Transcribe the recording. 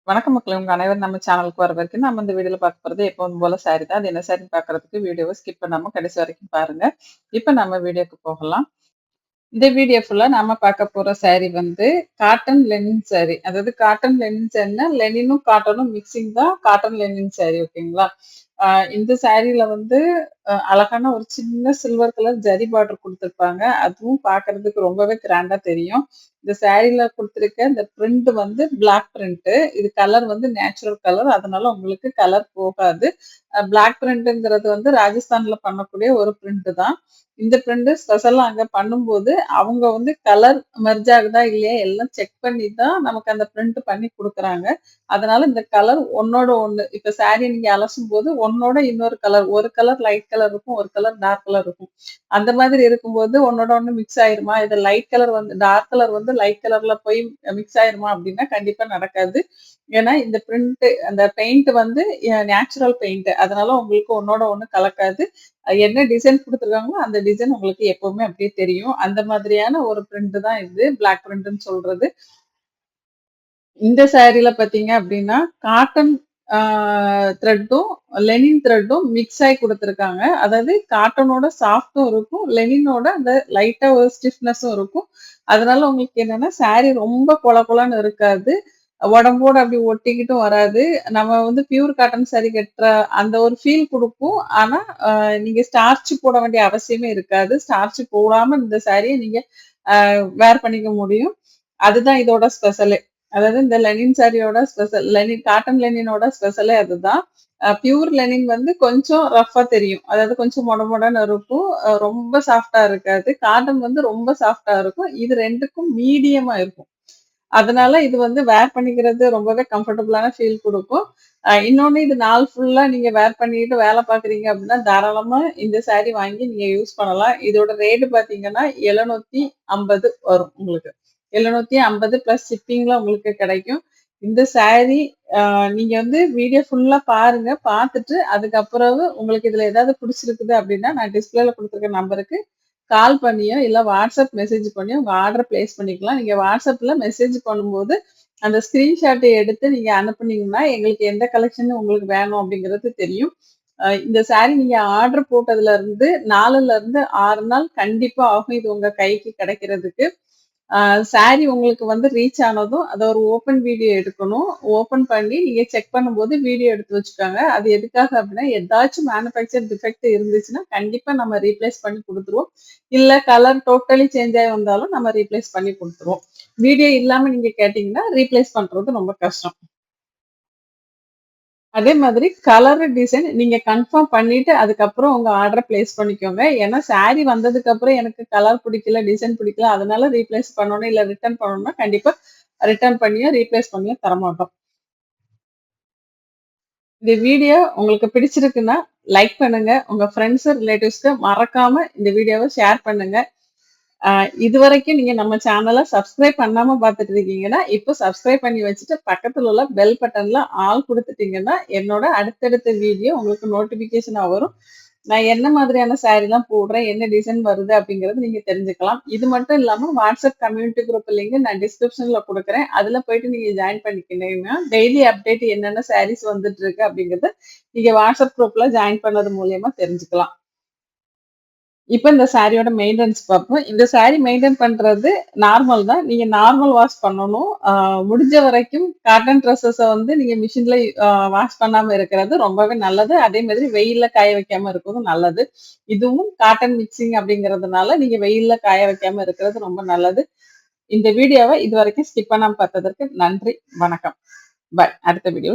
வணக்கம் மக்களே! உங்க அனைவரும் நம்ம சேனலுக்கு வரவேற்கிறேன். நம்ம இந்த வீடியோல பார்க்க போறது எப்பவும் போல சாரி தான். அது என்ன சாரின்னு பார்க்கறதுக்கு வீடியோவ ஸ்கிப் பண்ணாம கடைசி வரைக்கும் பாருங்க. இப்ப நம்ம வீடியோக்கு போகலாம். இந்த வீடியோ ஃபுல்லா நாம பார்க்க போற சாரி வந்து காட்டன் லெனின் சாரி. அதாவது காட்டன் லெனின் சாரின்னா, லெனினும் காட்டனும் மிக்ஸிங் தான் காட்டன் லெனின் சாரி ஓகேங்களா? அ இந்த சாரில வந்து அழகான ஒரு சின்ன சில்வர் கலர் ஜரி பார்டர் குடுத்துருப்பாங்க. அதுவும் பார்க்கறதுக்கு ரொம்பவே கிராண்டா தெரியும். இந்த சாரில குடுத்துருக்க இந்த பிரிண்ட் வந்து பிளாக் பிரிண்ட். இது கலர் வந்து நேச்சுரல் கலர். அதனால உங்களுக்கு கலர் போகாது. பிளாக் பிரிண்ட்ங்கிறது வந்து ராஜஸ்தான்ல பண்ணக்கூடிய ஒரு பிரிண்ட் தான். இந்த பிரிண்ட் ஸ்பெஷலா அங்க பண்ணும்போது, அவங்க வந்து கலர் மெர்ஜ் ஆகுதா இல்லையா எல்லாம் செக் பண்ணி தான் நமக்கு அந்த பிரிண்ட் பண்ணி குடுக்குறாங்க. அதனால இந்த கலர் ஒண்ணோட ஒண்ணு இப்ப சாரி நீங்க அலசும்போது ஒண்ணோட இன்னொரு கலர், ஒரு கலர் லைட் கலர் இருக்கும், ஒரு கலர் டார்க் கலர் இருக்கும். அந்த மாதிரி இருக்கும்போது ஒண்ணோட ஒண்ணு மிக்ஸ் ஆயிருமா? இது லைட் கலர் வந்து டார்க் கலர் வந்து லைட் கலர்ல போய் மிக்ஸ் ஆயிருமா? அப்டின்னா கண்டிப்பா நடக்காது. ஏன்னா இந்த பிரிண்ட் அந்த பெயிண்ட் வந்து நேச்சுரல் பெயிண்ட். அதனால உங்களுக்கு ஒண்ணோட ஒண்ணு கலக்காது. என்ன டிசைன் குடுத்துருக்காங்களோ அந்த டிசைன் உங்களுக்கு எப்பவுமே அப்படியே தெரியும். அந்த மாதிரியான ஒரு பிரிண்ட் தான் இது. பிளாக் பிரிண்ட்ன்னு சொல்றது. இந்த சாரீல பார்த்தீங்க அப்டின்னா, காட்டன் ஆ த்ரெட்டும், லெனின் த்ரெட்டும் மிக்ஸ் ஆயி குடுத்துருக்காங்க. அதாவது காட்டனோட சாஃப்ட்டும் இருக்கும். லெனினோட அந்த லைட்டா ஒரு ஸ்டிஃப்னஸும் இருக்கும். அதனால உங்களுக்கு என்னன்னா, சாரி ரொம்ப கொழ கொழன்னு இருக்காது. உடம்போட அப்டி ஒட்டிக்கிட்டும் வராது. நம்ம வந்து பியூர் காட்டன் சாரி கட்டுற அந்த ஒரு ஃபீல் குடுக்கும். ஆனா, அ நீங்க ஸ்டார்ச் போட வேண்டிய அவசியமே இருக்காது. ஸ்டார்ச் போடாம இந்த சாரிய நீங்க வேர் பண்ணிக்க முடியும். அதுதான் இதோட ஸ்பெஷலே. அதாவது இந்த லெனின் சாரியோட ஸ்பெஷல் லெனின் காட்டன் லெனினோட ஸ்பெஷலே அதுதான். பியூர் லெனின் வந்து கொஞ்சம் ரஃப்பா தெரியும். அதாவது கொஞ்சம் மொட மொடன்னு இருக்கும். ரொம்ப சாஃப்ட்டா இருக்காது. காட்டன் வந்து ரொம்ப சாஃப்ட்டா இருக்கும். இது 2க்கும் மீடியமா இருக்கும். அதனால இது வந்து வேர் பண்ணிக்கிறது ரொம்பவே கம்ஃபர்டபுளான ஃபீல் குடுக்கும். இன்னொன்னு இது நாள் ஃபுல்லா நீங்க வேர் பண்ணிட்டு வேல பார்க்குறீங்க அப்டின்னா, தாராளமா இந்த சாரி வாங்கி நீங்க யூஸ் பண்ணலாம். இதோட ரேட் பார்த்தீங்கன்னா, 750 வரும் உங்களுக்கு. 750 பிளஸ் ஷிப்பிங்ல உங்களுக்கு கிடைக்கும். இந்த சாரி நீங்க வந்து வீடியோ ஃபுல்லா பாருங்க. பார்த்துட்டு அதுக்கப்புறம் உங்களுக்கு இதுல ஏதாவது புடிச்சிருக்குது அப்டின்னா, நான் டிஸ்ப்ளேல குடுத்துருக்க நம்பருக்கு கால் பண்ணியோ, இல்ல வாட்ஸ்அப் மெசேஜ் பண்ணியோ உங்க ஆர்டர பிளேஸ் பண்ணிக்கலாம். நீங்க வாட்ஸ்அப்ல மெசேஜ் பண்ணும்போது, அந்த ஸ்கிரீன்ஷாட்ட எடுத்து நீங்க அனுப்புனீங்கன்னா, எங்களுக்கு எந்த கலெக்ஷன் உங்களுக்கு வேணும் அப்படிங்கிறது தெரியும். இந்த சாரி நீங்க ஆர்டர் போட்டதுலருந்து 4ல இருந்து 6 நாள் கண்டிப்பா ஆகும். இது உங்க கைக்கு கிடைக்கிறதுக்கு. ஆ சாரி உங்களுக்கு வந்து ரீச் ஆனதும், அத ஒரு ஓப்பன் வீடியோ எடுக்கணும். ஓப்பன் பண்ணி நீங்க செக் பண்ணும்போது வீடியோ எடுத்து வச்சுக்கோங்க. அது எதுக்காக அப்டின்னா, ஏதாச்சும் மேனுஃபேக்சர் டிஃபெக்ட் இருந்துச்சுன்னா, கண்டிப்பா நம்ம ரீப்ளேஸ் பண்ணி குடுத்துருவோம். இல்ல கலர் டோட்டலி சேஞ்ச் ஆயி வந்தாலும் நம்ம ரீப்ளேஸ் பண்ணி குடுத்துருவோம். வீடியோ இல்லாம நீங்க கேட்டீங்கன்னா, ரீப்ளேஸ் பண்றது ரொம்ப கஷ்டம். அதே மாதிரி கலர் டிசைன் நீங்க கன்ஃபார்ம் பண்ணிட்டு அதுக்கப்புறம் உங்க ஆர்டர பிளேஸ் பண்ணிக்கோங்க. ஏன்னா சாரி வந்ததுக்கப்புறம் எனக்கு கலர் பிடிக்கல, டிசைன் பிடிக்கல. அதனால ரீப்ளேஸ் பண்ணணும், இல்ல ரிட்டர்ன் பண்ணணும்னா கண்டிப்பா ரிட்டர்ன் பண்ணியோ, ரீப்ளேஸ் பண்ணியோ தரமாட்டோம். இந்த வீடியோ உங்களுக்கு பிடிச்சிருக்குன்னா, லைக் பண்ணுங்க. உங்க ஃப்ரெண்ட்ஸ், ரிலேட்டிவ்ஸ்க்கு மறக்காம இந்த வீடியோவ ஷேர் பண்ணுங்க. அ இதுவரைக்கும் நீங்க நம்ம சேனல சப்ஸ்கிரைப் பண்ணாம பார்த்துட்டு இருக்கீங்கன்னா, இப்போ சப்ஸ்கிரைப் பண்ணி வச்சுட்டு பக்கத்துல உள்ள பெல் பட்டன்ல ஆல் குடுத்துட்டீங்கன்னா, என்னோட அடுத்தடுத்த வீடியோ உங்களுக்கு நோட்டிஃபிகேஷனா வரும். நான் என்ன மாதிரியான சாரீலாம் போடுறேன், என்ன டிசைன் வருது அப்படிங்கிறது நீங்க தெரிஞ்சுக்கலாம். இது மட்டும் இல்லாம வாட்ஸ்அப் கம்யூனிட்டி குரூப் லிங்க் நான் டிஸ்கிரிப்ஷன்ல குடுக்குறேன். அதுல போயிட்டு நீங்க ஜாயின் பண்ணிக்கிட்டீங்கன்னா, டெய்லி அப்டேட் என்னென்ன சாரீஸ் வந்துட்டு இருக்கு அப்படிங்கிறத நீங்க வாட்ஸ்அப் குரூப்ல ஜாயின் பண்ணது மூலியமா தெரிஞ்சுக்கலாம். இப்ப இந்த சாரியோட மெயின்டனன்ஸ் பார்ப்போம். இந்த சாரி மெயின்டெயின் பண்றது நார்மல் தான். நீங்க நார்மல் வாஷ் பண்ணணும். முடிஞ்ச வரைக்கும் காட்டன் ட்ரெஸ்ஸஸ வந்து நீங்க மிஷின்ல வாஷ் பண்ணாம இருக்கிறது ரொம்பவே நல்லது. அதே மாதிரி வெயில்ல காய வைக்காம இருக்கிறதும் நல்லது. இதுவும் காட்டன் மிக்ஸிங் அப்படிங்கிறதுனால நீங்க வெயில்ல காய வைக்காம இருக்கிறது ரொம்ப நல்லது. இந்த வீடியோவ இதுவரைக்கும் ஸ்கிப் பண்ணாம பார்த்ததற்கு நன்றி. வணக்கம். பாய். அடுத்த வீடியோ